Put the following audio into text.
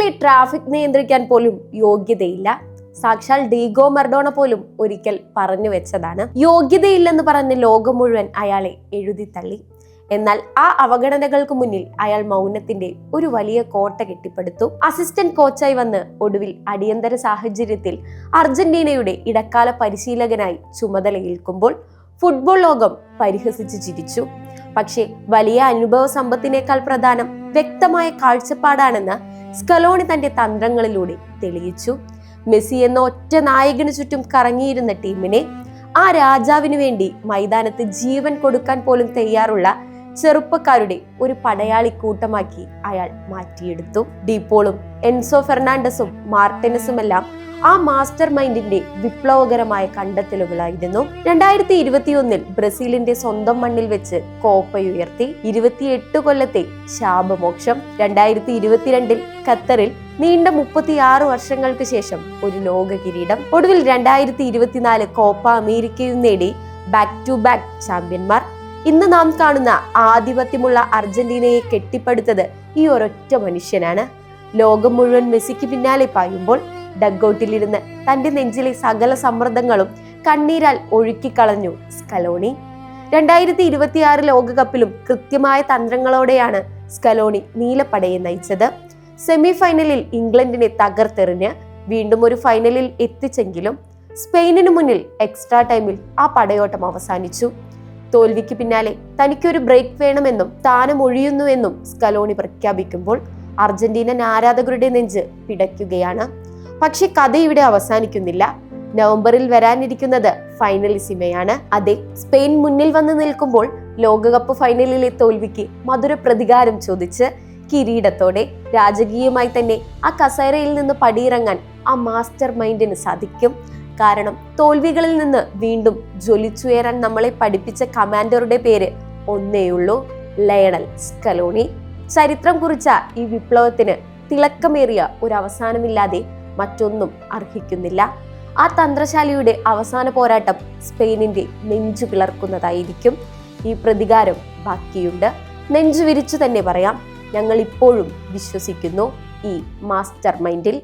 സ്പെയിനിലെ ട്രാഫിക് നിയന്ത്രിക്കാൻ പോലും യോഗ്യതയില്ല. സാക്ഷാൽ ഡീഗോ മറഡോണ പോലും ഒരിക്കൽ പറഞ്ഞു വെച്ചതാണ്. യോഗ്യതയില്ലെന്ന് പറഞ്ഞ് ലോകം മുഴുവൻ അയാളെ എഴുതിത്തള്ളി. എന്നാൽ ആ അവഗണനകൾക്ക് മുന്നിൽ അയാൾ മൗനത്തിന്റെ ഒരു വലിയ കോട്ട കെട്ടിപ്പടുത്തു. അസിസ്റ്റന്റ് കോച്ചായി വന്ന് ഒടുവിൽ അടിയന്തര സാഹചര്യത്തിൽ അർജന്റീനയുടെ ഇടക്കാല പരിശീലകനായി ചുമതലയേൽക്കുമ്പോൾ ഫുട്ബോൾ ലോകം പരിഹസിച്ച് ചിരിച്ചു. പക്ഷേ വലിയ അനുഭവ സമ്പത്തിനേക്കാൾ പ്രധാനം വ്യക്തമായ കാഴ്ചപ്പാടാണെന്ന് സ്കലോണി തന്റെ തന്ത്രങ്ങളിലൂടെ തെളിയിച്ചു. മെസ്സി എന്ന ഒറ്റ നായകന് ചുറ്റും കറങ്ങിയിരുന്ന ടീമിനെ ആ രാജാവിന് വേണ്ടി മൈതാനത്ത് ജീവൻ കൊടുക്കാൻ പോലും തയ്യാറുള്ള ചെറുപ്പക്കാരുടെ ഒരു പടയാളി കൂട്ടമാക്കി അയാൾ മാറ്റിയെടുത്തു. ഡീപോളും എൻസോ ഫെർണാണ്ടസും മാർട്ടിനസും എല്ലാം ആ മാസ്റ്റർ മൈൻഡിന്റെ വിപ്ലവകരമായ കണ്ടെത്തലുകളായിരുന്നു. 2021 ബ്രസീലിന്റെ സ്വന്തം മണ്ണിൽ വെച്ച് കോപ്പയുയർത്തി. 28 കൊല്ലത്തെ ശാപമോക്ഷം. 2022 ഖത്തറിൽ നീണ്ട 36 വർഷങ്ങൾക്ക് ശേഷം ഒരു ലോക കിരീടം. ഒടുവിൽ 2024 കോപ്പ അമേരിക്കയും നേടി ബാക്ക് ടു ബാക്ക് ചാമ്പ്യന്മാർ. ഇന്ന് നാം കാണുന്ന ആധിപത്യമുള്ള അർജന്റീനയെ കെട്ടിപ്പടുത്തത് ഈ ഒരൊറ്റ മനുഷ്യനാണ്. ലോകം മുഴുവൻ മെസ്സിക്ക് പിന്നാലെ പായുമ്പോൾ ഡഗ്ഔട്ടിലിരുന്ന് തന്റെ നെഞ്ചിലെ സകല സമ്മർദ്ദങ്ങളും കണ്ണീരാൽ ഒഴുക്കിക്കളഞ്ഞു സ്കലോണി. 2026 ലോകകപ്പിലും കൃത്യമായ തന്ത്രങ്ങളോടെയാണ് സ്കലോണി നീലപ്പടയെ നയിച്ചത്. സെമി ഫൈനലിൽ ഇംഗ്ലണ്ടിനെ തകർത്തെറിഞ്ഞ് വീണ്ടും ഒരു ഫൈനലിൽ എത്തിച്ചെങ്കിലും സ്പെയിനിന് മുന്നിൽ എക്സ്ട്രാ ടൈമിൽ ആ പടയോട്ടം അവസാനിച്ചു. തോൽവിക്ക് പിന്നാലെ തനിക്കൊരു ബ്രേക്ക് വേണമെന്നും താനും ഒഴിയുന്നുവെന്നും സ്കലോണി പ്രഖ്യാപിക്കുമ്പോൾ അർജന്റീനൻ ആരാധകരുടെ നെഞ്ച് പിടയ്ക്കുകയാണ്. പക്ഷെ കഥ ഇവിടെ അവസാനിക്കുന്നില്ല. നവംബറിൽ വരാനിരിക്കുന്നത് ഫൈനലിസിമയാണ്. അതെ, സ്പെയിൻ മുന്നിൽ വന്ന് നിൽക്കുമ്പോൾ ലോകകപ്പ് ഫൈനലിലെ തോൽവിക്ക് മധുര പ്രതികാരം ചോദിച്ച് കിരീടത്തോടെ രാജകീയമായി തന്നെ ആ കസേരയിൽ നിന്ന് പടിയിറങ്ങാൻ ആ മാസ്റ്റർ മൈൻഡിന് സാധിക്കും. കാരണം തോൽവികളിൽ നിന്ന് വീണ്ടും ജ്വലിച്ചുയരാൻ നമ്മളെ പഠിപ്പിച്ച കമാൻഡറുടെ പേര് ഒന്നേയുള്ളൂ: ലയണൽ സ്കലോണി. ചരിത്രം കുറിച്ച ഈ വിപ്ലവത്തിന് തിളക്കമേറിയ ഒരു അവസാനമില്ലാതെ മറ്റൊന്നും അർഹിക്കുന്നില്ല. ആ തന്ത്രശാലിയുടെ അവസാന പോരാട്ടം സ്പെയിനിന്റെ നെഞ്ചു പിളർക്കുന്നതായിരിക്കും. ഈ പ്രതികാരം ബാക്കിയുണ്ട്. നെഞ്ചു വിരിച്ചു തന്നെ പറയാം, ഞങ്ങൾ ഇപ്പോഴും വിശ്വസിക്കുന്നു ഈ മാസ്റ്റർ മൈൻഡിൽ.